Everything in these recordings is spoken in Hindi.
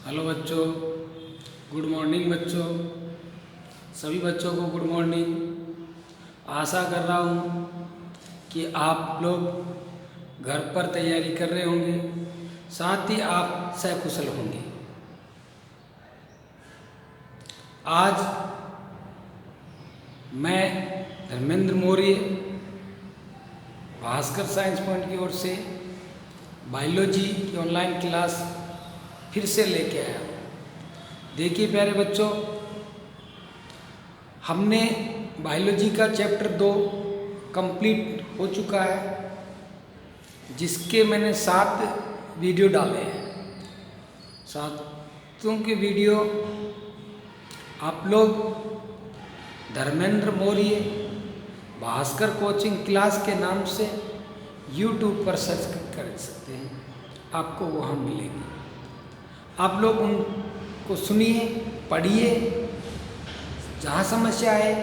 हेलो बच्चों, गुड मॉर्निंग बच्चों। सभी बच्चों को गुड मॉर्निंग। आशा कर रहा हूँ कि आप लोग घर पर तैयारी कर रहे होंगे, साथ ही आप सकुशल होंगे। आज मैं धर्मेंद्र मौर्य भास्कर साइंस पॉइंट की ओर से बायोलॉजी की ऑनलाइन क्लास फिर से लेके आया हूँ। देखिए प्यारे बच्चों, हमने बायोलॉजी का चैप्टर 2 कंप्लीट हो चुका है, जिसके मैंने 7 वीडियो डाले हैं। 7 के वीडियो आप लोग धर्मेंद्र मौर्य भास्कर कोचिंग क्लास के नाम से YouTube पर सर्च कर सकते हैं, आपको वहाँ मिलेगी। आप लोग उनको सुनिए, पढ़िए, जहाँ समस्या है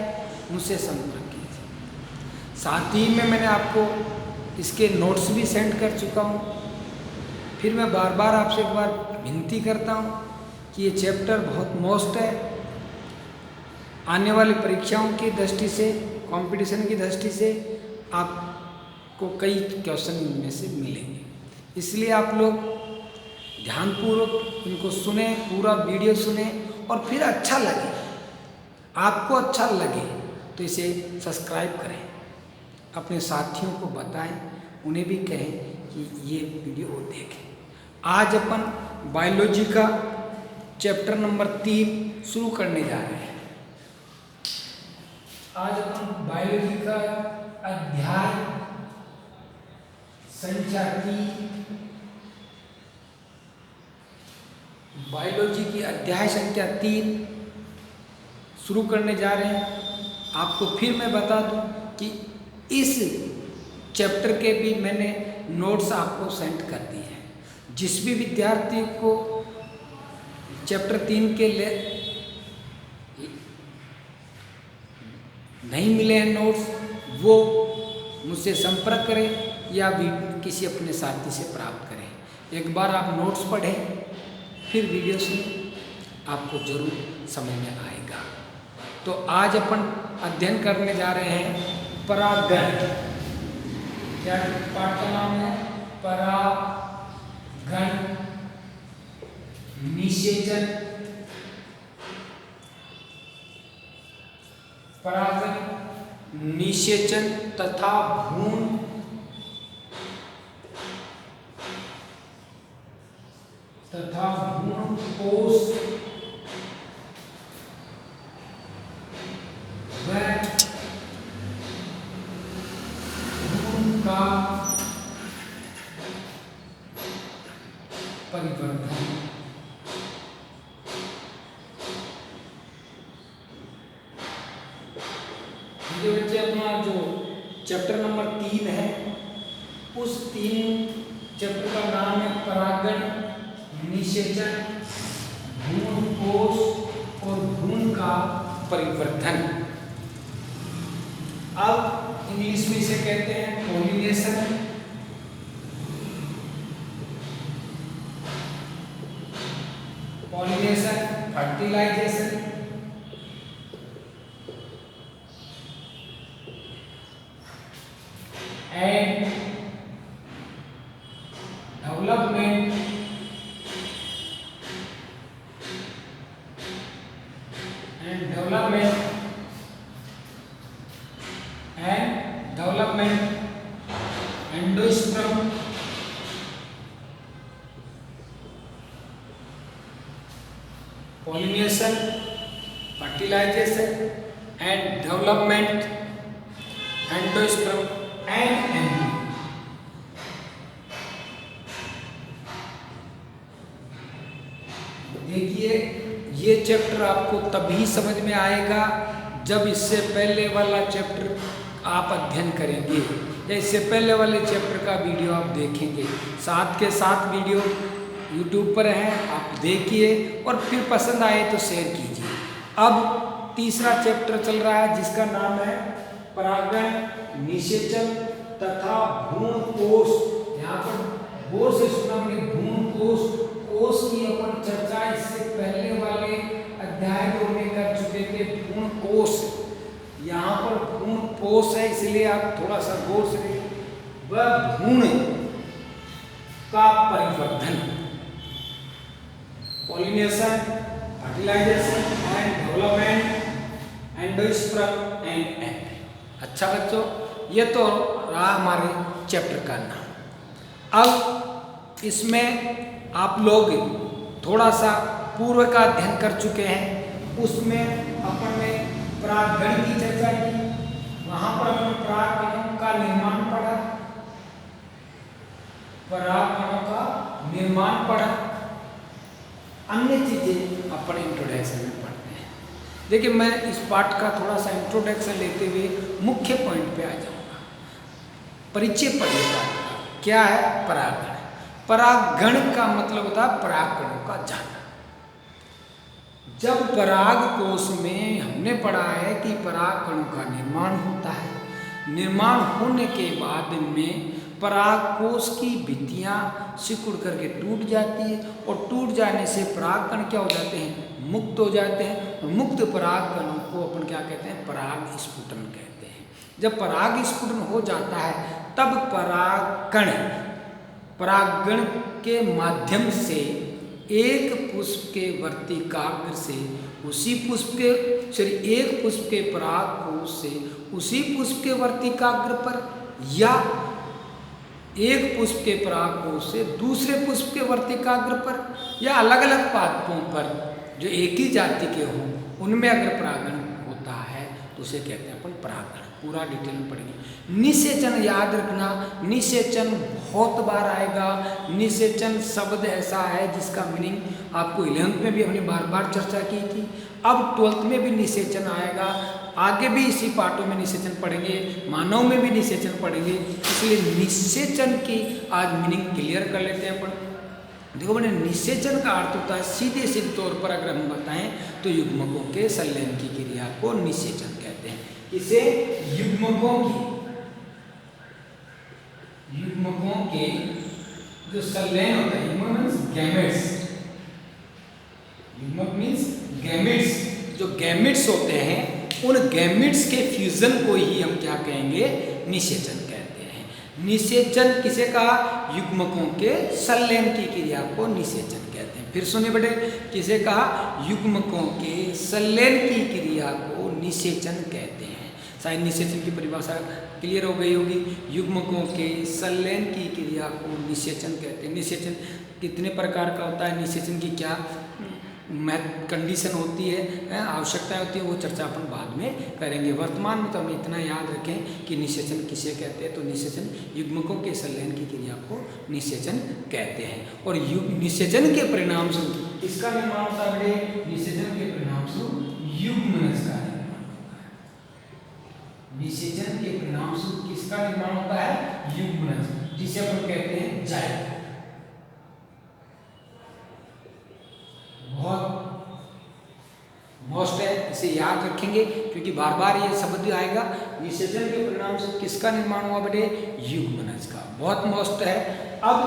उनसे संपर्क कीजिए। साथ ही में मैंने आपको इसके नोट्स भी सेंड कर चुका हूँ। फिर मैं बार बार आपसे एक बार विनती करता हूँ कि ये चैप्टर बहुत मोस्ट है। आने वाली परीक्षाओं की दृष्टि से, कंपटीशन की दृष्टि से आपको कई क्वेश्चन इनमें से मिलेंगे। इसलिए आप लोग ध्यानपूर्वक इनको सुने, पूरा वीडियो सुने, और फिर अच्छा लगे, आपको अच्छा लगे तो इसे सब्सक्राइब करें, अपने साथियों को बताएं, उन्हें भी कहें कि ये वीडियो देखें। आज अपन बायोलॉजी का चैप्टर नंबर 3 शुरू करने जा रहे हैं। आज अपन बायोलॉजी का अध्याय संख्या 3, बायोलॉजी की अध्याय संख्या 3 शुरू करने जा रहे हैं। आपको फिर मैं बता दूं कि इस चैप्टर के भी मैंने नोट्स आपको सेंड कर दिए हैं। जिस भी विद्यार्थी को चैप्टर 3 के नहीं मिले हैं नोट्स, वो मुझसे संपर्क करें या भी किसी अपने साथी से प्राप्त करें। एक बार आप नोट्स पढ़ें, फिर वीडियो सुनें, आपको जरूर समझ में आएगा। तो आज अपन अध्ययन करने जा रहे हैं परागण। क्या पाठ का नाम है? परागण, निषेचन, परागण, निषेचन तथा भ्रूण कोष व भ्रूण का परिवर्धन। ये बच्चे अपना जो चैप्टर नंबर 3 है, उस 3 चैप्टर का नाम है परागण, निषेचन, भ्रूण कोष और भ्रूण का परिवर्धन। अब इंग्लिश में इसे कहते हैं pollination, fertilisation, and development endosperm, pollination, fertilization and development, endosperm and embryo। देखिए, ये चैप्टर आपको तभी समझ में आएगा जब इससे पहले वाला चैप्टर आप अध्ययन करेंगे या इससे पहले वाले चैप्टर का वीडियो आप देखेंगे। साथ के साथ वीडियो YouTube पर है, आप देखिए और फिर पसंद आए तो शेयर कीजिए। अब तीसरा चैप्टर चल रहा है जिसका नाम है परागण, निषेचन तथा भ्रूण कोष। यहाँ पर गौर से सुना, भ्रूण कोष कोश की अपन चर्चा इससे पहले वाले अध्याय 2 में कर चुके थे। भ्रूण कोश, यहाँ पर भ्रूण कोश है, इसलिए आप थोड़ा सा गौर से देखें। वह भ्रूण का परिवर्धन, pollination, fertilisation and development, endosperm and egg. अच्छा बच्चों, ये तो रहा हमारे चैप्टर का नाम। अब इसमें आप लोग थोड़ा सा पूर्व का अध्ययन कर चुके हैं। उसमें अपन ने परागगण की चर्चा की, वहां पर अपन परागकणों का निर्माण पढ़ा, परागकणों का निर्माण पढ़ा। अन्य चीजें अपन इंट्रोडक्शन में पढ़ते हैं। देखिए, मैं इस पाठ का थोड़ा सा इंट्रोडक्शन लेते हुए मुख्य पॉइंट पे आ जाऊंगा। परिचय पढ़िएगा, क्या है परागगण। परागगण का मतलब होता है परागकणों का जाना। जब पराग कोश में हमने पढ़ा है कि परागकणों का निर्माण होता है, निर्माण होने के बाद में पराग कोश की भित्तियां सिकुड़ करके टूट जाती है और टूट जाने से परागकण क्या हो जाते हैं, मुक्त हो जाते हैं। और मुक्त परागकणों को अपन क्या कहते हैं, पराग स्फुटन कहते हैं। जब पराग स्फुटन हो जाता है तब परागगण के माध्यम से एक पुष्प के वर्तिकाग्र से उसी पुष्प के एक पुष्प के पराग कोश से उसी पुष्प के वर्तिकाग्र पर, या एक पुष्प के पराग कोश से दूसरे पुष्प के वर्तिकाग्र पर, या अलग अलग पादपों पर जो एक ही जाति के हों उनमें अगर परागण होता है तो उसे कहते हैं अपन परागण। पूरा डिटेल में पढ़ेंगे। निषेचन याद रखना, निषेचन बहुत बार आएगा। निषेचन शब्द ऐसा है जिसका मीनिंग आपको 11th में भी हमने बार बार चर्चा की थी, अब 12th में भी निषेचन आएगा। आगे भी इसी पाठों में निषेचन पढ़ेंगे, मानव में भी निषेचन पढ़ेंगे। इसलिए निषेचन की आज मीनिंग क्लियर कर लेते हैं अपन। देखो मैंने, निषेचन का अर्थ होता है सीधे सीधे तौर पर अगर हम बताएं तो युग्मकों के संलयन की क्रिया को निषेचन कहते हैं। इसे युग्मकों के जो संलयन होता है, युग्मक मीन्स गैमेट्स, जो गैमेट्स होते हैं उन गैमेट्स के फ्यूजन को ही हम क्या कहेंगे, निषेचन कहते हैं। निषेचन किसे कहा, युग्मकों के संलयन की क्रिया को निषेचन कहते हैं। फिर सुनिए बेटे, किसे कहा, युग्मकों के संलयन की क्रिया को निषेचन कहते हैं। शायद निषेचन की परिभाषा क्लियर हो गई होगी। युग्मकों के संलयन की क्रिया को निषेचन कहते हैं। निषेचन कितने प्रकार का होता है, निषेचन की क्या कंडीशन होती है, आवश्यकता होती है, वो चर्चा अपन बाद में करेंगे। वर्तमान में तो हम इतना याद रखें कि निषेचन किसे कहते हैं, तो निषेचन युग्मकों के संलयन की क्रिया को निषेचन कहते हैं। और निषेचन के परिणाम स्वरूप इसका निर्माण होता है, निषेचन के परिणाम स्वरूप युग्मनज का निर्माण होता है। निषेचन के परिणाम स्वरूप किसका निर्माण होता है, युग्मनज, जिसे अपन कहते हैं जाइगोट। बहुत मोस्ट है, इसे याद रखेंगे क्योंकि बार बार ये शब्द आएगा। निषेचन के परिणाम से किसका निर्माण हुआ बेटे, युग्मनज का। बहुत मोस्ट है। अब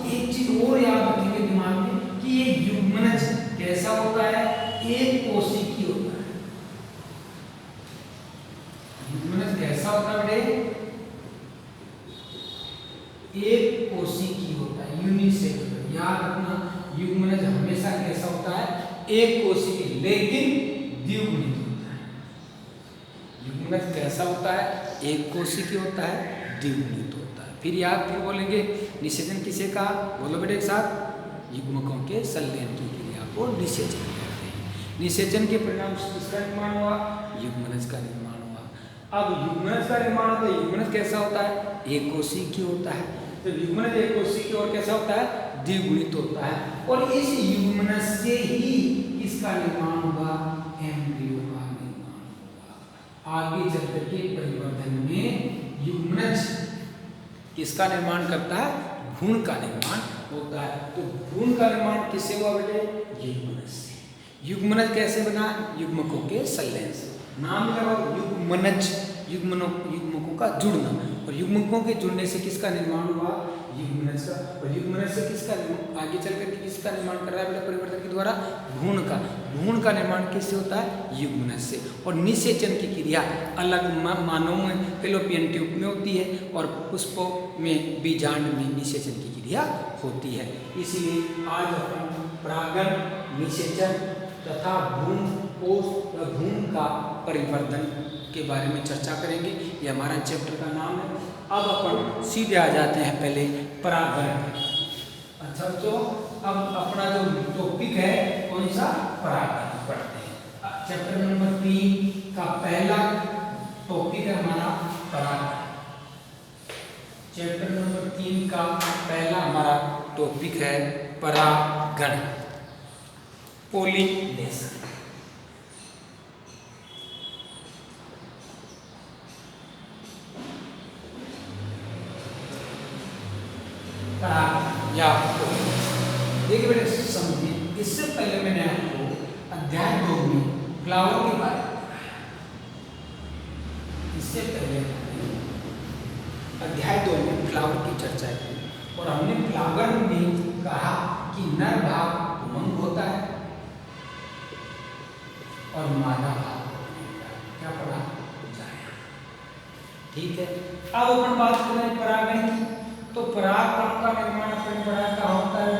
एक चीज और याद रखेंगे दिमाग में कि ये युग्मनज कैसा होता है, एक कोशिकी होता है। युग्मनज कैसा होता है बेटे, एक कोशिकी होता है, यूनिसेलुलर। याद रखना, युग्मनज हमेशा कैसा होता है, एक कोशिकी, लेकिन द्विगुणित होता है। युग्मनज कैसा होता है, एक कोशिकी होता है, द्विगुणित होता है। फिर बोलेंगे निषेचन किसे कहा, बोलो बेटे एक साथ, युग्मकों के संलयन की क्रिया को निषेचन कहते हैं। निषेचन के परिणाम से किसका निर्माण हुआ, युग्मनज का निर्माण हुआ। अब युग्मनज का निर्माण होता है, युग्मनज कैसा होता है, एक कोशिकी होता है। तो युग्मनज एक कोशिकी और कैसा होता है, द्विगुणित होता है। और इस युग्मनज से ही किसका निर्माण होगा, एम्ब्रियो का निर्माण होगा। आगे चलकर के परिवर्तन में युग्मनज किसका निर्माण करता है, भ्रूण का निर्माण होता है। तो भ्रूण का निर्माण किससे हुआ बेटे, युग्मनज से। युग्मनज कैसे बना, युग्मकों के संलयन से। नाम लगाओ युग्मनज, युग्मकों का जुड़ना। और युग्मकों के जुड़ने से किसका निर्माण हुआ? युग्मनज का। और युग्मनज से किसका आगे चल करके किसका निर्माण कर रहा है बेटा परिवर्तन के द्वारा? भ्रूण का। भ्रूण का निर्माण किससे होता है? युग्मनज से। और निषेचन की क्रिया अलग मानव में फैलोपियन ट्यूब में होती है और पुष्पों में बीजांड में निषेचन की क्रिया होती है। इसलिए आज अपन परागण, निषेचन तथा भ्रूण का परिवर्तन के बारे में चर्चा करेंगे। ये हमारा चैप्टर का नाम है। अब अपन सीधे आ जाते हैं पहले परागण। अच्छा तो अब अपना जो टॉपिक है कौन सा? परागण पढ़ते हैं। चैप्टर नंबर 3 का पहला टॉपिक है हमारा परागण। चैप्टर नंबर 3 का पहला हमारा टॉपिक है परागण, पोलिनेशन। या देखिए बेटे समझिए, इससे पहले मैंने आपको अध्याय 2 में फ्लावर के बारे में, इससे पहले अध्याय 2 में फ्लावर की चर्चा की और हमने फ्लावर में कहा कि नर भाग पुंग होता है और मादा भाग क्या पढ़ा जाए। ठीक है, अब अपन बात करें परागण की। तो परागकण का निर्माण अपन पढ़ा कहाँ होता है?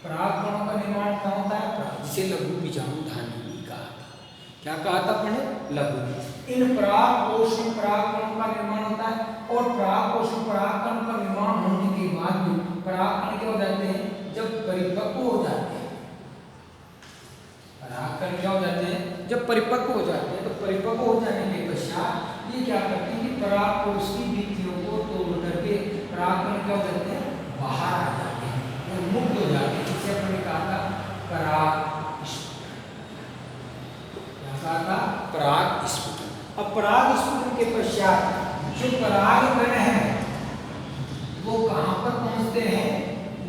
परागकणों का निर्माण कहाँ होता है? जिसे लघु बीजाणु धानी कहा। क्या कहा था अपने? लघु। इन परागकोश में परागकणों का निर्माण होता है और परागकोश में परागकण का निर्माण होने के बाद में परागकण क्या हो जाते हैं? जब परिपक्व हो जाते हैं, परागकण क्या हो जाते हैं? जब परिपक्व हो जाते हैं। तो परिपक्व हो जाने के पश्चात ये क्या करते हैं कि परागकोश की भित्तियों को तोड़ करके परागकण क्या हो जाते हैं? बाहर आ जाते हैं और मुक्त हो जाते हैं। जिसे हमने कहा था परागस्फुटन। क्या कहा था? परागस्फुटन। अब परागस्फुटन के पश्चात जो परागकण है वो कहाँ पर पहुंचते हैं?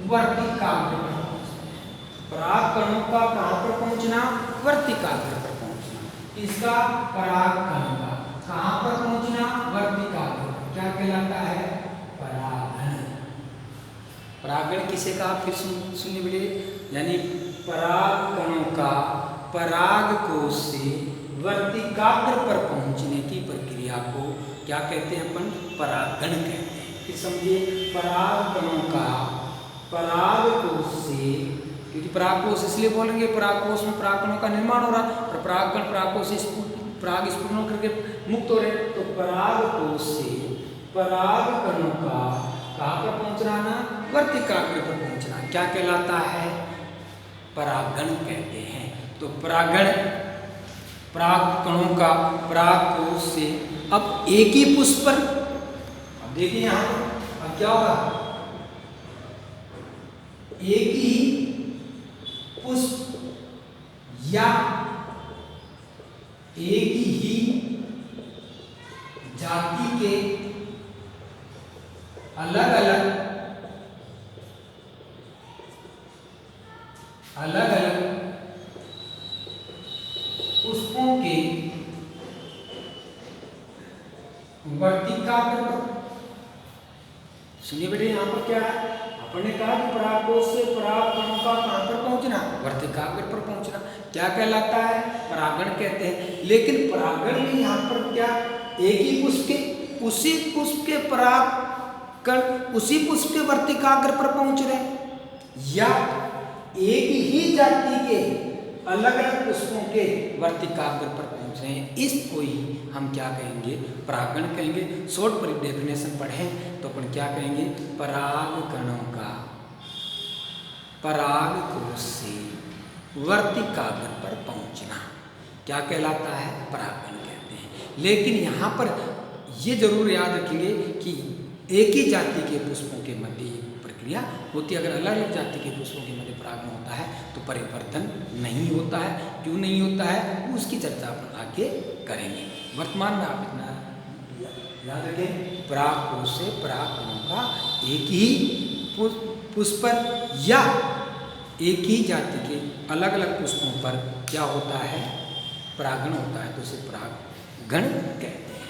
वर्तिकाग्र पर पहुंचते हैं। परागकणों का कहाँ पर पहुंचना? वर्तिकाग्र पर पहुंचना। इसका परागकण का कहाँ पर पहुंचना? वर्तिकाग्र। क्या कहलाता है? परागण। परागण किसे कहा? फिर सुनिए बेटे, यानी परागकणों का परागकोश से वर्तिकाग्र पर पहुंचने की प्रक्रिया को क्या कहते हैं? अपन परागण कहते हैं। फिर समझिए, परागकणों का परागकोश से, क्योंकि परागकोश इसलिए बोलेंगे परागकोश में परागकणों का निर्माण हो रहा और परागकण परागकोश से परागस्फुटन करके मुक्त हो रहे। तो परागकोश से परागकणों का कहाँ पर पहुंचना? ना वर्तिकाग्र पर पहुंचना। क्या कहलाता है? परागण कहते हैं। तो परागण परागकणों का परागकोश से अब एक ही पुष्प पर, अब देखिए यहाँ अब क्या होगा? एक ही पुष्प या एक ही जाति के अलग अलग पुष्पों के वर्तिकाग्र पर। सुनिए बेटे, यहाँ पर क्या है? अपन ने कहा कि परागकोश से परागकणों का कहाँ पर पहुंचना? वर्तिकाग्र पर पहुंचना। क्या कहलाता है? परागण कहते हैं। लेकिन परागण में यहाँ पर क्या? एक ही पुष्प के, उसी पुष्प के परागकण उसी पुष्प के वर्तिकाग्र पर पहुंच रहे या एक ही जाति के अलग अलग पुष्पों के वर्तिकाग्र पर पहुंच रहे हैं। इसको ही हम क्या कहेंगे? परागण कहेंगे। शॉर्ट डेफिनेशन पढ़ें तो अपन क्या कहेंगे? परागकणों का परागकोश से वर्तिकाग्र पर पहुंचना क्या कहलाता है? परागण कहते हैं। लेकिन यहाँ पर ये जरूर याद रखेंगे कि एक ही जाति के पुष्पों के मध्य प्रक्रिया होती है। अगर अलग अलग जाति के पुष्पों के मध्य परागण होता है तो परिवर्तन नहीं होता है। क्यों नहीं होता है? उसकी चर्चा अपन आगे करेंगे। वर्तमान में आप इतना याद रखें, परागकोश से परागकणों का एक ही पुष्प पर या एक ही जाति के अलग अलग पुष्पों पर क्या होता है? परागण होता है। तो उसे परागण कहते हैं।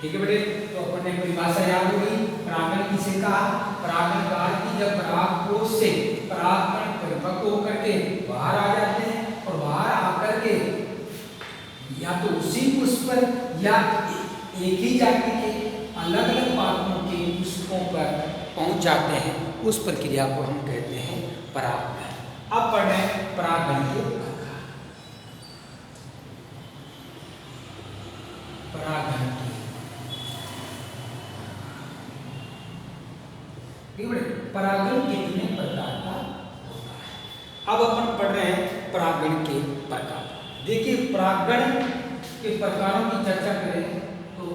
ठीक है बेटे, तो अपन ने परिभाषा याद होगी। परागण किसे कहा? परागण काल की जब परागकोश से परागकण परिपक्व होकर के बाहर आ जाते हैं और बाहर आकर के या तो उसी पुष्प पर या एक ही जाति के अलग अलग पादपों के पुष्पों पर पहुंच जाते हैं, उस प्रक्रिया को हम कहते हैं परागण। अब पढ़ रहे हैं परागण के प्रकार। परागण परागण कितने प्रकार का होता है? अब अपन पढ़ रहे हैं परागण के प्रकार। देखिए, परागण के प्रकारों की चर्चा करें तो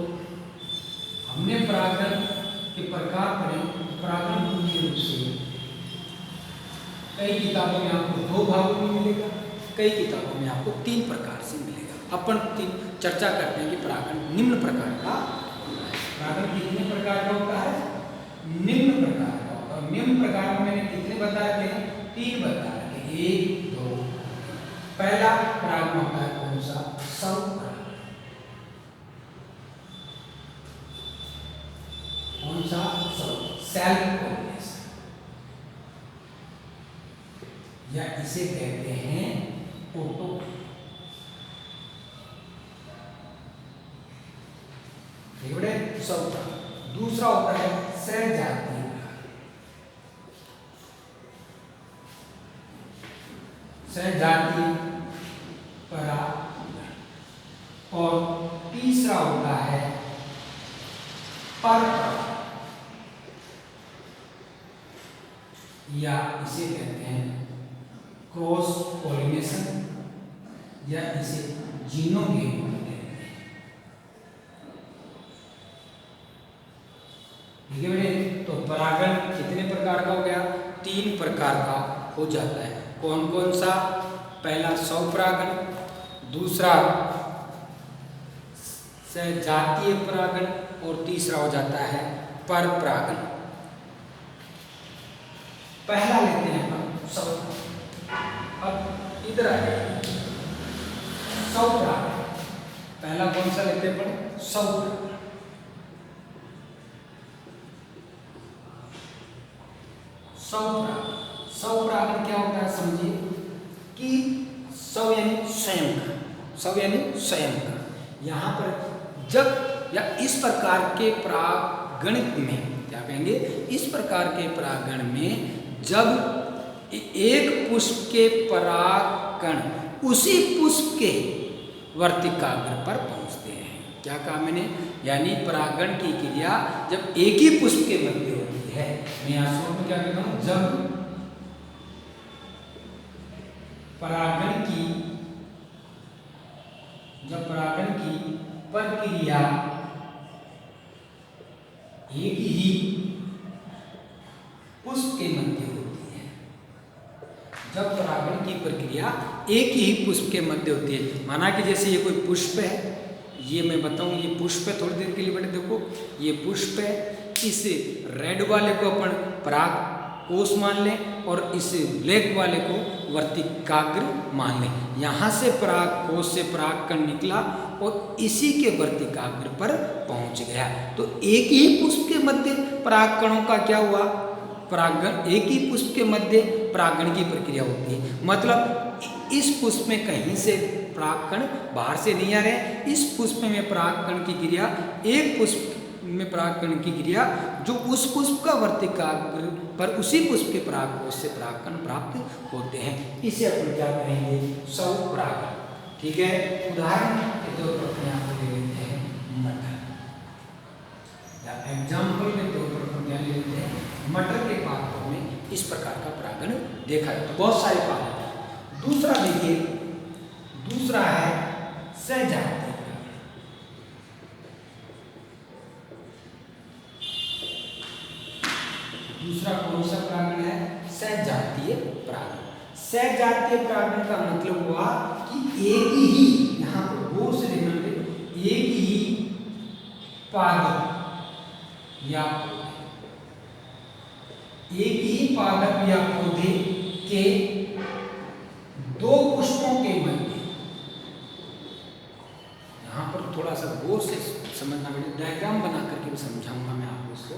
हमने परागण के प्रकार पढ़े। परागण मुख्य रूप से कई किताबों में आपको 2 भागों में मिलेगा, कई किताबों में आपको 3 प्रकार से मिलेगा। अपन चर्चा करते हैं कि परागण निम्न प्रकार का होता है। परागण कितने प्रकार का होता है? निम्न प्रकार का। और निम्न प्रकार में मैंने कितने बताए थे? 3 बताए थे, 1, 2। पहला परागण होता है कौन सा? स्वपरागण। कौन सा? सेल्फ पॉलिनेशन, या इसे कहते हैं ऑटो। स्वपरागण। दूसरा होता है सहजातीय। सहजातीय परागण। और तीसरा होता है परपरागण, या इसे कहते हैं क्रॉस पॉलिनेशन, या इसे जीनोगेम कहते हैं। ठीक है बेटे, तो परागण कितने प्रकार का हो गया? 3 प्रकार का हो जाता है। कौन कौन सा? पहला स्वपरागण, दूसरा सहजातीय परागण, और तीसरा हो जाता है परपरागण। पहला लेते हैं हम स्वपरागण। अब इधर आ जाइए, स्वपरागण। पहला कौन सा लेते हैं अपन? स्वपरागण। स्वपरागण। स्वपरागण क्या होता है समझिए कि स्व यानी स्वयं का, स्व यानी स्वयं का। यहाँ पर जब या इस प्रकार के परागण में क्या कहेंगे? इस प्रकार के परागण में जब एक पुष्प के परागकण उसी पुष्प के वर्तिकाग्र पर पहुंचते हैं। क्या कहा मैंने? यानी परागण की क्रिया जब एक ही पुष्प के मध्य होती है। मैं यहाँ शोर में क्या कहता हूँ? जब परागण की प्रक्रिया एक ही पुष्प के मध्य होती है। जब परागण की प्रक्रिया एक ही पुष्प के मध्य होती है, माना कि जैसे ये कोई पुष्प है, ये मैं बताऊं ये पुष्प है, थोड़ी देर के लिए बेटे देखो, ये पुष्प है। इस रेड वाले को अपन पराग कोष मान लें और इस ब्लैक वाले को वर्तिकाग्र मान लें। यहाँ से पराग कोष से परागकण निकला और इसी के वर्तिकाग्र पर पहुँच गया। तो एक ही पुष्प के मध्य परागकणों का क्या हुआ? परागण। एक ही पुष्प के मध्य परागण की प्रक्रिया होती है। मतलब इस पुष्प में कहीं से परागकण बाहर से नहीं आ रहे। इस पुष्प में परागकण की क्रिया, एक पुष्प में परागकण की क्रिया जो उस पुष्प का वर्तिकाग्र पर उसी पुष्प के परागकोश से परागकण प्राप्त होते हैं। इसे अपन क्या कहेंगे? स्वपरागण। ठीक है, उदाहरण के तौर पर यहाँ पर ले लेते हैं मटर, या एग्जाम्पल के तौर पर अपन क्या ले लेते हैं? मटर के पादपों में इस प्रकार का परागण देखा जाता है। बहुत सारे पादप हैं। दूसरा देखिए, दूसरा है सहजातीय। दूसरा कौन सा परागण है? सहजातीय परागण। सहजातीय परागण का मतलब हुआ कि एक ही, यहाँ पर गौर से देखना, एक ही पादप या एक ही पादप या पौधे के 2 पुष्पों के मध्य, यहाँ पर थोड़ा सा गौर से समझना पड़ेगा, डायग्राम बना करके भी समझाऊंगा मैं आपको इसको।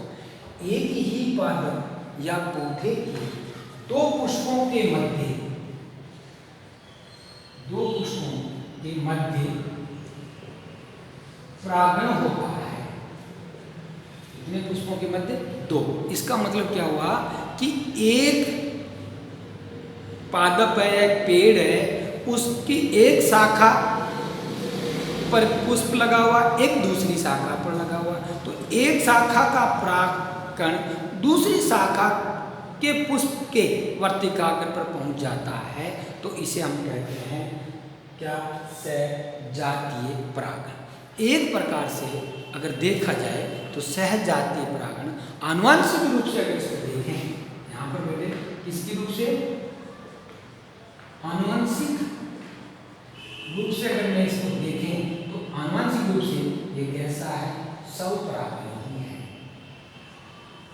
एक ही पादप या पौधे के दो पुष्पों के मध्य परागण होता है। कितने पुष्पों के मध्य? दो। इसका मतलब क्या हुआ कि एक पादप है, एक पेड़ है, उसकी एक शाखा पर पुष्प लगा हुआ, एक दूसरी शाखा पर लगा हुआ, तो एक शाखा का परागकण दूसरी शाखा के पुष्प के वर्तिकाग्र पर पहुंच जाता है, तो इसे हम कहते हैं क्या? सहजातीय परागण। एक प्रकार से अगर देखा जाए तो सहजातीय परागण आनुवंशिक रूप से अगर इसको देखें, यहाँ पर बेटे किसके रूप से? आनुवंशिक रूप से अगर मैं इसको देखें तो आनुवंशिक रूप से ये कैसा है? स्वपरागण ही है।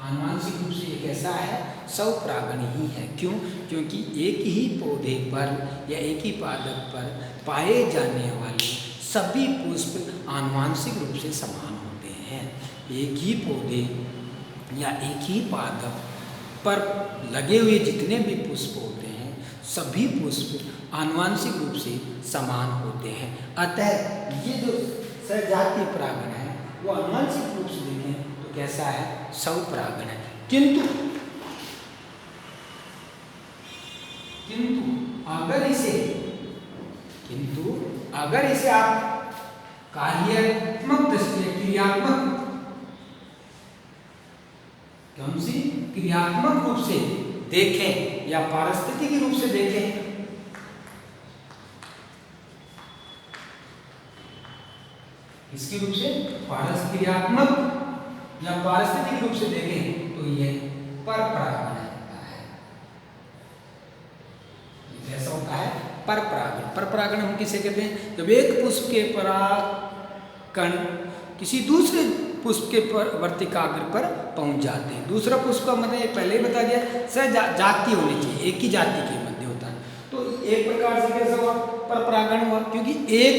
आनुवंशिक रूप से ये कैसा है? स्वपरागण ही है। क्यों? क्योंकि एक ही पौधे पर या एक ही पादप पर पाए जाने वाले सभी पुष्प आनुवंशिक रूप से समान होते हैं। एक ही पौधे या एक ही पादप पर लगे हुए जितने भी पुष्प होते हैं, सभी पुष्प आनुवंशिक रूप से समान होते हैं। अतः ये जो सहजातीय परागण है वो आनुवंशिक रूप से देखें तो कैसा है? स्वपरागण है। किंतु अगर इसे आप कार्यात्मक दृष्टि, क्रियात्मक रूप से देखें या पारिस्थितिक रूप से देखें, इसके रूप से क्रियात्मक या पारिस्थितिक रूप से देखें तो यह परपरागण होता है। कैसा होता है? परपरागण। परपरागण हम किसे कहते हैं? जब एक पुष्प के परागकण किसी दूसरे पुष्प के वर्तिकाग्र पर पहुंच जाते हैं। दूसरा पुष्प का मतलब पहले ही बता दिया, सहजातीय होनी चाहिए, एक ही जाति के मध्य होता है। तो एक प्रकार से कैसा हुआ? परपरागण हुआ, क्योंकि एक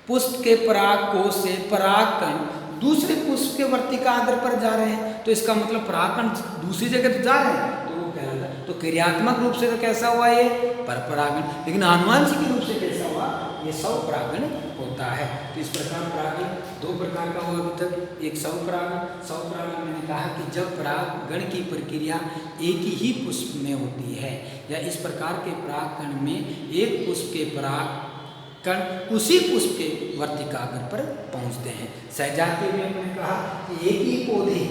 पुष्प के पराग कोश से परागकण दूसरे पुष्प के वर्तिकाग्र पर जा रहे हैं, तो इसका मतलब परागकण दूसरी जगह तो जा रहे हैं, तो वो कहलाता है। तो क्रियात्मक रूप से तो कैसा हुआ? ये परपरागण। लेकिन आनुवंशिक रूप से कैसा हुआ? ये स्वपरागण होता है। तो इस प्रकार परागण दो प्रकार का हुआ अभी तक। एक स्वपरागण मैंने कहा कि जब परागण की प्रक्रिया एक ही पुष्प में होती है, या इस प्रकार के परागकण में एक पुष्प के परागकण उसी पुष्प के वर्तिकाग्र पर पहुंचते हैं। सहजातीय में मैंने कहा कि एक ही पौधे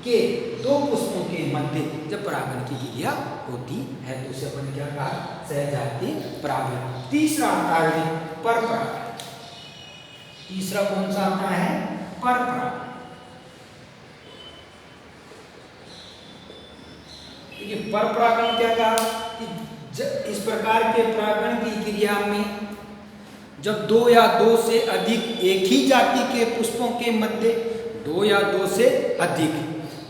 के दो पुष्पों के मध्य जब परागण की क्रिया होती है, तो उसे अपन क्या कहा? सहजातीय परागण। तीसरा आता है परपरागण। तीसरा कौन सा आता है? परपरागण। देखिए परपरागण क्या कहा कि इस प्रकार के परागण की क्रिया में जब दो या दो से अधिक एक ही जाति के पुष्पों के मध्य, दो या दो से अधिक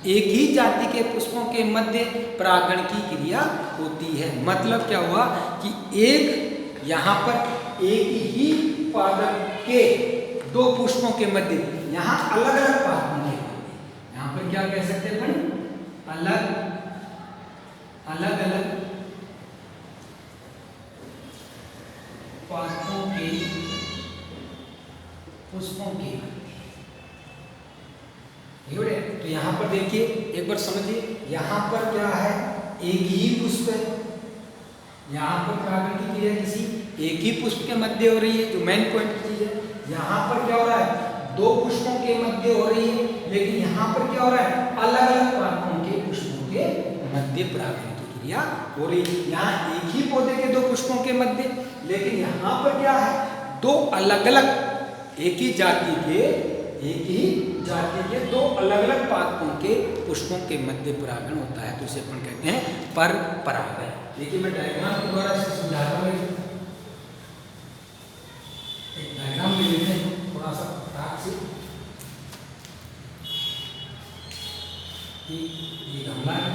एक ही जाति के पुष्पों के मध्य परागण की क्रिया होती है। मतलब क्या हुआ कि एक यहाँ पर एक ही पादप के दो पुष्पों के मध्य, यहाँ अलग अलग पादपों के मध्य, यहाँ पर क्या कह सकते हैं अपन? अलग अलग पादपों के पुष्पों के मध्य। तो यहाँ पर देखिए, एक बार समझिए, यहाँ पर क्या है? एक ही पुष्प है। यहाँ पर परागण की क्रिया किसी एक ही पुष्प के मध्य हो रही है, जो मेन पॉइंट की चीज है। यहाँ पर क्या हो रहा है? दो पुष्पों के मध्य हो रही है, लेकिन यहाँ पर क्या हो रहा है? अलग अलग पादपों के पुष्पों के मध्य परागण की क्रिया हो रही है। यहाँ एक ही पौधे के दो पुष्पों के मध्य, लेकिन यहाँ पर क्या है? दो अलग अलग एक ही जाति के दो अलग अलग पादपों के पुष्पों के मध्य परागण होता है, तो इसे अपन कहते हैं परपरागण। देखिए मैं डायग्राम के द्वारा इसे समझाता हूँ। एक डायग्राम ले लेते हैं थोड़ा सा फटाक से। ये गमला है,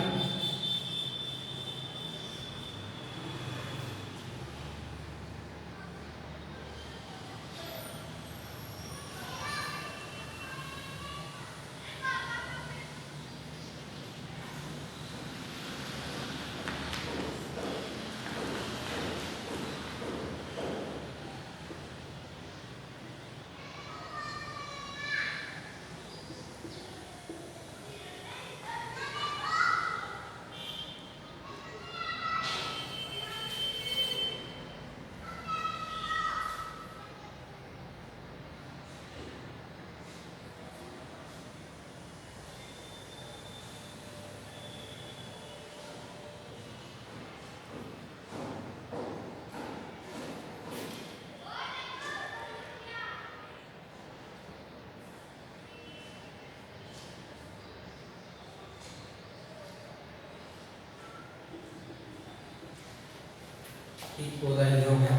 एक पौधा ये हो गया,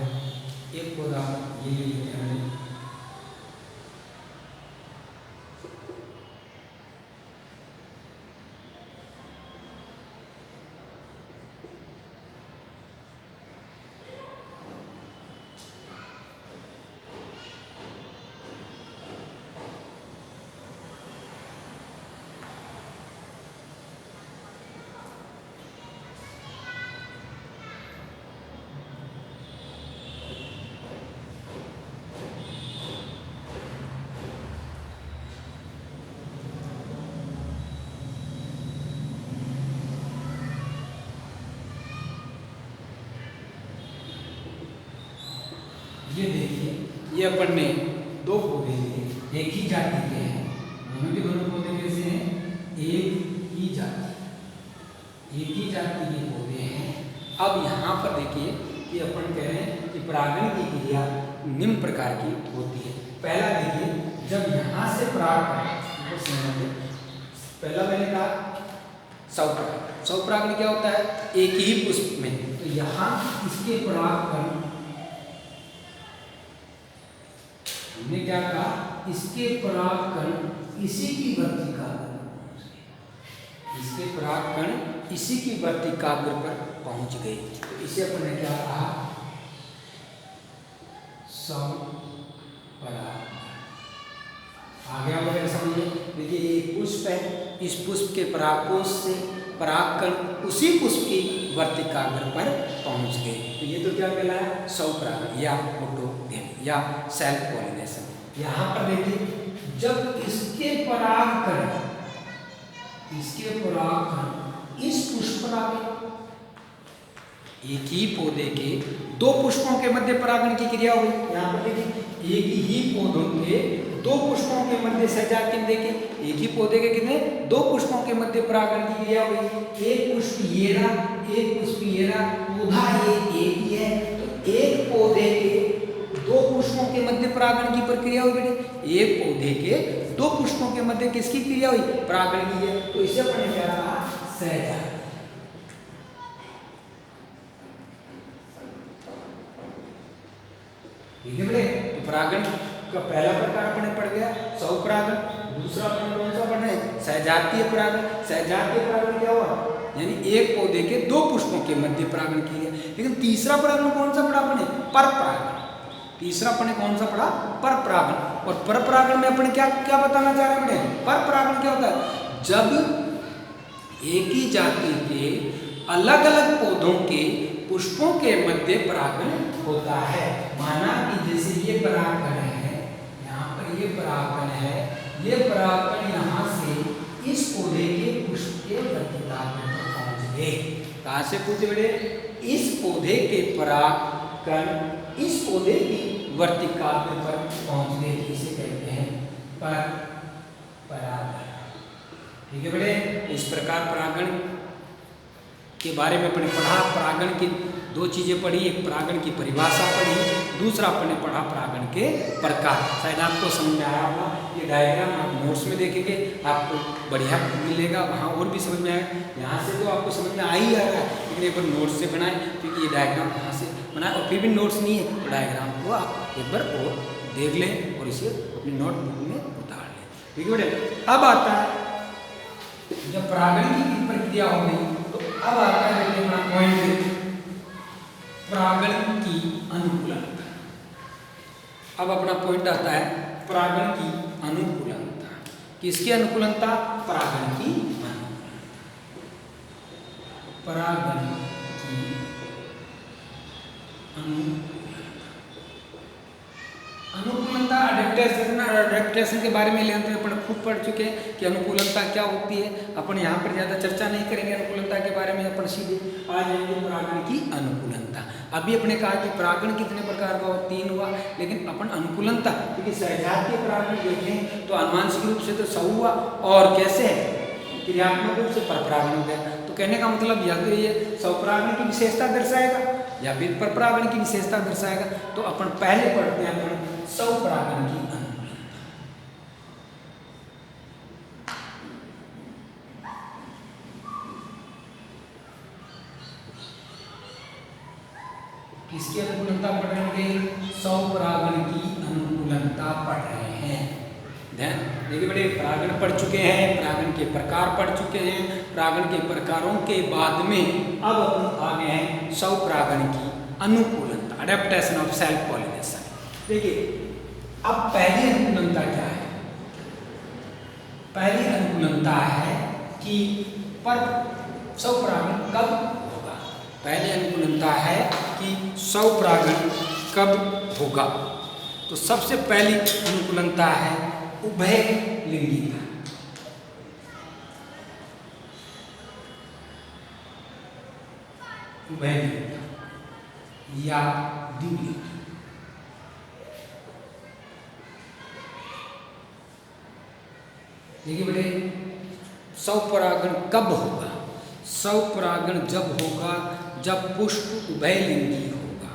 एक पौधा ये ले लिया हमने। ये देखिए, ये अपन ने दो पौधे लिए, एक ही जाति के हैं, दोनों के दोनों पौधे कैसे हैं, एक ही जाति के पौधे हैं। अब यहाँ पर देखिए कि अपन कह रहे हैं कि परागण की क्रिया निम्न प्रकार की होती है। पहला देखिए, जब यहाँ से परागण, पहला मैंने कहा स्वपरागण क्या होता है, एक ही पुष्प में, तो यहाँ इसके परागण, हमने क्या कहा, इसके परागकण इसी की वर्तिकाग्र पर पहुंच गए, तो इसे अपन ने क्या कहा, स्वपरागण। आगे आप अगर समझिए, देखिए ये पुष्प है, इस पुष्प के परागकोश से परागकण उसी पुष्प की वर्तिकाग्र पर पहुंच गए, तो ये तो क्या कहलाया, स्वपरागण या ऑटोगेमी या सेल्फ पॉलिनेशन। यहाँ पर देखिए, जब इसके परागकण इस पुष्पराग, एक ही पौधे के दो पुष्पों के मध्य परागण की क्रिया हुई। यहाँ पर देखिए, एक ही पौधों के दो पुष्पों के मध्य सजाती, देखिए एक ही पौधे के कितने, दो पुष्पों के मध्य परागण की क्रिया हुई। एक पुष्प ये रहा, एक पुष्प ये रहा, पौधा ये एक ही है, तो एक पौधे के दो पुष्पों के मध्य परागण की प्रक्रिया हुई बेटे, एक पौधे के दो पुष्पों के मध्य किसकी क्रिया हुई, परागण की है, तो इसे अपन ने क्या कहा, सहजाति। ठीक है बेटे, तो परागण का पहला प्रकार अपने पढ़ गया स्वपरागण, दूसरा अपने कौन सा पढ़ना है, सहजातीय परागण। सहजातीय परागण क्या हुआ, यानी एक पौधे के दो पुष्पों के मध्य परागण किया। लेकिन तीसरा परागण कौन सा पढ़ा अपने, परपरागण। तीसरा अपने कौन सा पढ़ा, परपरागण। और परपरागण में अपने क्या क्या बताना चाह रहे हैं, परपरागण क्या होता है, जब एक ही जाति के अलग अलग पौधों के पुष्पों के मध्य परागण होता है। माना कि जैसे ये परागण है, यहाँ पर ये परागण है, ये परागण यहाँ से इस पौधे के पुष्प के वर्तिकाग्र पर पहुँच गए। कहाँ से पूछे बेटे, इस पौधे के परागण इस पौधे की वर्तिकाग्र पर पहुँच गए, इसे कहते हैं परागण। ठीक है बेटे, इस प्रकार परागण के बारे में अपने पढ़ा। परागण की दो चीजें पढ़ी, एक परागण की परिभाषा पढ़ी, दूसरा अपने पढ़ा परागण के प्रकार। शायद आपको समझ में आया होगा। ये डायग्राम आप नोट्स में देखेंगे, आपको बढ़िया मिलेगा, वहाँ और भी समझ में आएगा। यहाँ से तो आपको समझ में आ ही आ रहा है, लेकिन एक बार नोट्स से बनाए, क्योंकि ये डायग्राम यहाँ से बनाए और फिर भी नोट्स नहीं है, तो डायग्राम को आप एक बार और देख लें और इसे अपनी नोटबुक में उतार लें। ठीक है बेटे, अब आता है जब परागण की प्रक्रिया हो गई, तो अब आता है अपना पॉइंट, परागण की अनुकूलनता। अब अपना पॉइंट आता है परागण की अनुकूलनता। किसकी अनुकूलनता, परागण की अनुकूलनता। परागण की अनुकूलनता अडेप्टेशन के बारे में लेते हैं, अपन खूब पढ़ चुके हैं कि अनुकूलनता क्या होती है। अपन यहाँ पर ज़्यादा चर्चा नहीं करेंगे अनुकूलनता के बारे में, अपन सीधे आ जाएंगे परागण की अनुकूलनता। अभी अपने कहा कि परागण कितने प्रकार का हुआ, 3 हुआ, लेकिन अपन अनुकूलनता, क्योंकि सहजातीय परागण देखें तो आनुवांशिक रूप से तो 100 हुआ, और कैसे है क्रियात्मक रूप से परपरागण हो गया। तो कहने का मतलब या तो ये स्वपरागण की विशेषता दर्शाएगा या फिर परपरागण की विशेषता दर्शाएगा। तो अपन पहले पढ़ते हैं अपन स्वपरागण की अनुकूलनता। किसकी अनुकूलता पढ़ रहे हैं? स्वपरागण की अनुकूलता पढ़ रहे हैं। देखिए बेटे, परागण पढ़ चुके हैं, परागण के प्रकार पढ़ चुके हैं, परागण के प्रकारों के बाद में अब अपन आ गए हैं स्वपरागण की अनुकूलता, अडेप्टेशन ऑफ सेल्फ पॉलिनेशन। देखिए अब पहली अनुकूलता क्या है? पहली अनुकूलता है कि पर स्वपरागण कब होगा। पहली अनुकूलता है कि स्वपरागण कब होगा। तो सबसे पहली अनुकूलता है उभयलिंगीता। उभयलिंगीता या द्विलिंगीता। देखिए बेटे, स्वपरागण कब होगा? स्वपरागण जब होगा जब पुष्प उभयलिंगी होगा।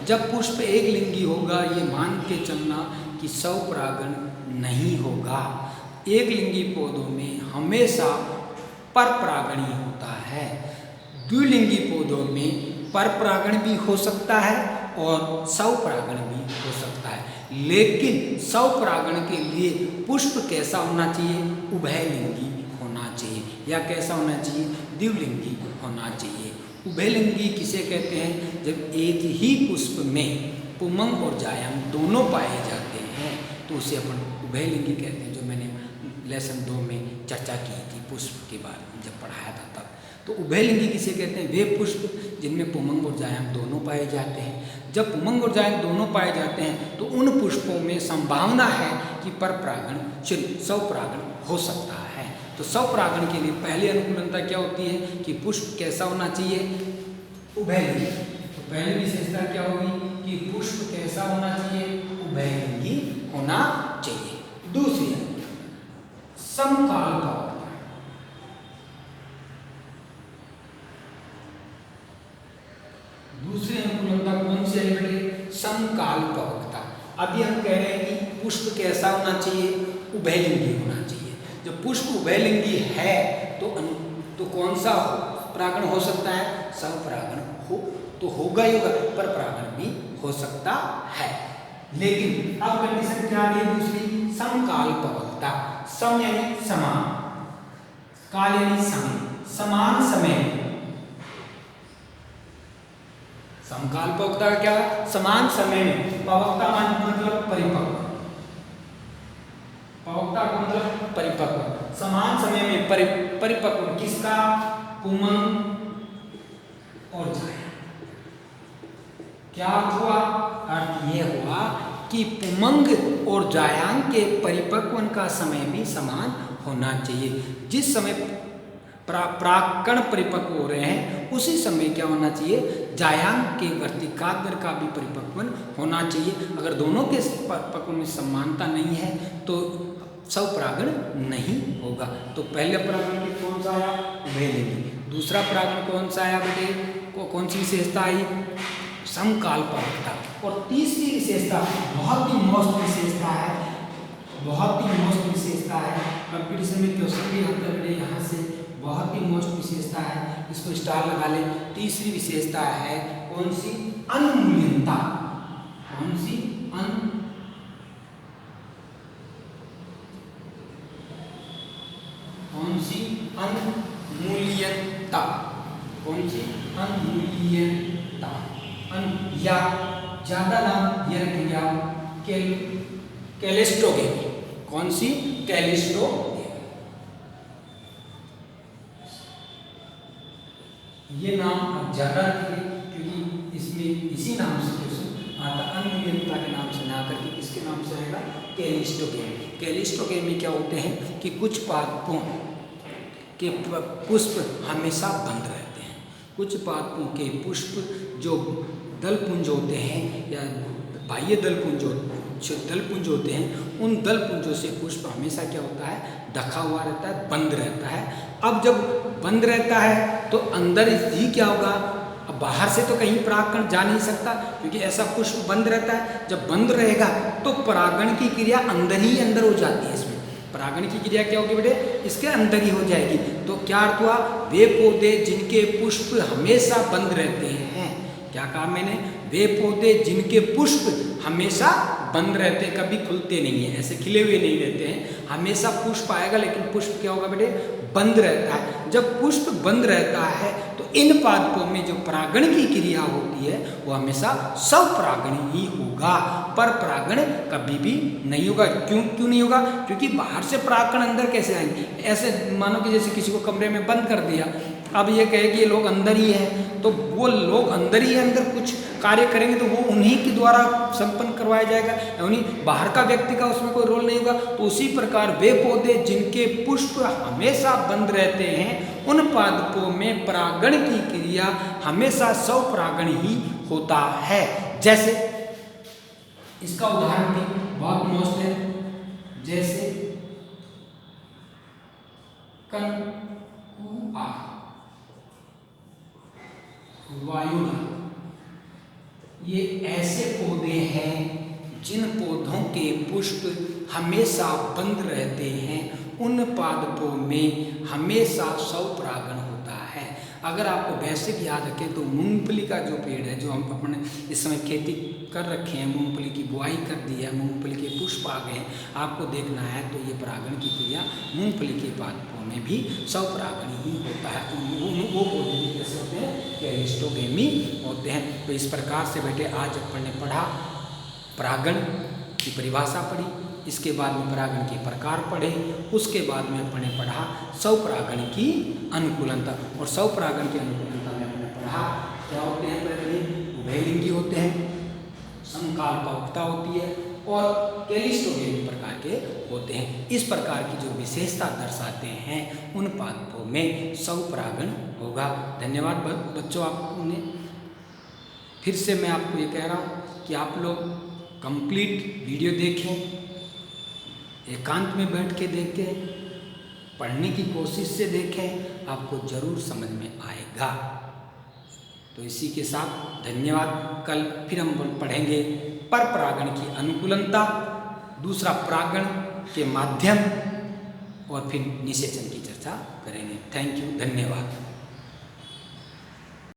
जब पुष्प एक लिंगी होगा ये मान के चलना कि स्वपरागण नहीं होगा। एक लिंगी पौधों में हमेशा परपरागण ही होता है। द्विलिंगी पौधों में परपरागण भी हो सकता है और स्वपरागण भी हो सकता है, लेकिन स्वपरागण के लिए पुष्प कैसा होना चाहिए? उभयलिंगी होना चाहिए। या कैसा होना चाहिए? द्विलिंगी होना चाहिए। उभयलिंगी किसे कहते हैं? जब एक ही पुष्प में पुमंग और जायंग दोनों पाए जाते हैं तो उसे अपन उभयलिंगी कहते हैं, जो मैंने लेसन 2 में चर्चा की थी पुष्प के बारे में जब पढ़ाया था तब। तो उभयलिंगी किसे कहते हैं? वे पुष्प जिनमें पुमंग और जायंग दोनों पाए जाते हैं। जब पुमंग और जायंग दोनों पाए जाते हैं तो उन पुष्पों में संभावना है कि परपरागण स्वपरागण हो सकता है। तो स्वपरागण के लिए पहली अनुकूलता क्या होती है कि पुष्प कैसा होना चाहिए? उभयलिंगी। तो पहली विशेषता क्या होगी कि पुष्प कैसा होना चाहिए? उभयलिंगी होना चाहिए। दूसरी समकालपवक्ता। दूसरी अनुकूलता कौन सी है बेटे? समकालपवक्ता। अभी हम कह रहे हैं कि पुष्प कैसा होना चाहिए? उभयलिंगी होना चाहिए। जब पुष्प उभयलिंगी है तो कौन सा परागण हो सकता है? स्वपरागण हो तो होगा ही होगा, पर परागण भी हो सकता है। लेकिन अब कंडीशन क्या आ रही है? दूसरी समकालपवक्ता। सम यानी समान, काल यानी समय, समान समय। समकालपवक्ता क्या? समान समय में। पवक्ता मतलब परिपक्व, पवक्ता का मतलब परिपक्व। समान समय में परिपक्व किसका? पुमंग और जायंग। क्या अर्थ हुआ? अर्थ ये हुआ कि पुमंग और जायंग के परिपक्वन का समय भी समान होना चाहिए। जिस समय परागकण परिपक्व हो रहे हैं उसी समय क्या होना चाहिए? जायंग के वर्तिकाग्र का भी परिपक्वन होना चाहिए। अगर दोनों के परिपक्वन में समानता नहीं है तो स्वपरागण नहीं होगा। तो पहले परागण की कौन सा आया? उभयलिंगी। दूसरा परागण कौन सा आया बेटे? कौन सी विशेषता आई? समकालपवक्ता। और तीसरी विशेषता बहुत ही मौस्ट विशेषता है, बहुत ही मौस्ट विशेषता है। कंपटीशन में क्वेश्चन भी आता है बेटे यहाँ से, बहुत ही मौस्ट विशेषता है, इसको स्टार लगा ले। तीसरी विशेषता है कौन सी? अनमूल्यता। कौन सी? कौन सी? अनमूल्यता। कौन सी? अनमूल्यता। या ज्यादा नाम ये रख लिया कैलिस्ट्रोगेमी। कौन सी? कैलिस्ट्रोगेमी। ये नाम अब ज्यादा रखिए क्योंकि इसमें इसी नाम से क्वेश्चन आता। अनमूल्यता के नाम से ना करके किसके नाम से आएगा? कैलिस्ट्रोगेमी। कैलिस्ट्रोगेमी क्या होते हैं कि कुछ पादपों के पुष्प हमेशा बंद रहते हैं। कुछ पादपों के पुष्प जो दलपुंज होते हैं या बाह्य दलपुंज होते हैं, उन दलपुंजों से पुष्प हमेशा क्या होता है? ढका हुआ रहता है, बंद रहता है। अब जब बंद रहता है तो अंदर ही क्या होगा? अब बाहर से तो कहीं परागकण जा नहीं सकता क्योंकि ऐसा पुष्प बंद रहता है। जब बंद रहेगा तो परागण की क्रिया अंदर ही अंदर हो जाती है। इसमें परागण की क्रिया क्या होगी बेटे? इसके अंदर ही हो जाएगी। तो क्या अर्थ हुआ? वे पौधे जिनके पुष्प हमेशा बंद रहते हैं, क्या कहा मैंने? वे पौधे जिनके पुष्प हमेशा बंद रहते हैं, कभी खुलते नहीं है, ऐसे खिले हुए नहीं रहते हैं, हमेशा पुष्प आएगा लेकिन पुष्प क्या होगा बेटे, बंद रहता है। जब पुष्प बंद रहता है तो इन पादपों में जो परागण की क्रिया होती है वो हमेशा स्वपरागण ही होगा, पर परागण कभी भी नहीं होगा। क्यों नहीं होगा? क्योंकि बाहर से परागण अंदर कैसे आएंगे? ऐसे मानो कि जैसे किसी को कमरे में बंद कर दिया, अब ये कहे कि ये लोग अंदर ही है, तो वो लोग अंदर ही है, अंदर कुछ कार्य करेंगे तो वो उन्हीं के द्वारा संपन्न करवाया जाएगा, उन्हीं बाहर का व्यक्ति का उसमें कोई रोल नहीं होगा। तो उसी प्रकार वे पौधे जिनके पुष्प हमेशा बंद रहते हैं उन पादपों में परागण की क्रिया हमेशा स्वपरागण ही होता है। जैसे इसका उदाहरण भी बहुत मस्त है, जैसे कंकुआ, वायुना, ये ऐसे पौधे हैं जिन पौधों के पुष्प हमेशा बंद रहते हैं, उन पादपों में हमेशा स्वपरागण होता है। अगर आपको बेसिक याद रखें तो मूंगफली का जो पेड़ है, जो हम अपने इस समय खेती कर रखे हैं, मूंगफली की बुआई कर दी है, मूंगफली के पुष्प आ गए हैं, आपको देखना है तो ये परागण की क्रिया मूंगफली के पादपों में भी स्वपरागण ही होता है। वो पौधे भी कैसे होते हैं कि अरिस्टोगेमी होते हैं। तो इस प्रकार से बेटे आज अपन ने पढ़ा, परागण की परिभाषा पढ़ी, इसके बाद में परागण के प्रकार पढ़े, उसके बाद में अपने पढ़ा स्वपरागण की अनुकूलता, और स्वपरागण की अनुकूलता में अपने पढ़ा क्या होते हैं, पहले उभयलिंगी होते हैं, समकालपक्वता होती है और कैलिस्टोगेमी प्रकार के होते हैं। इस प्रकार की जो विशेषता दर्शाते हैं उन पादपों में स्वपरागण होगा। धन्यवाद बच्चों, आपने फिर से मैं आपको ये कह रहा हूँ कि आप लोग कंप्लीट वीडियो देखें, एकांत में बैठ के देखें, पढ़ने की कोशिश से देखें, आपको जरूर समझ में आएगा। तो इसी के साथ धन्यवाद। कल फिर हम पढ़ेंगे पर परागण की अनुकूलता, दूसरा परागण के माध्यम, और फिर निषेचन की चर्चा करेंगे। थैंक यू, धन्यवाद।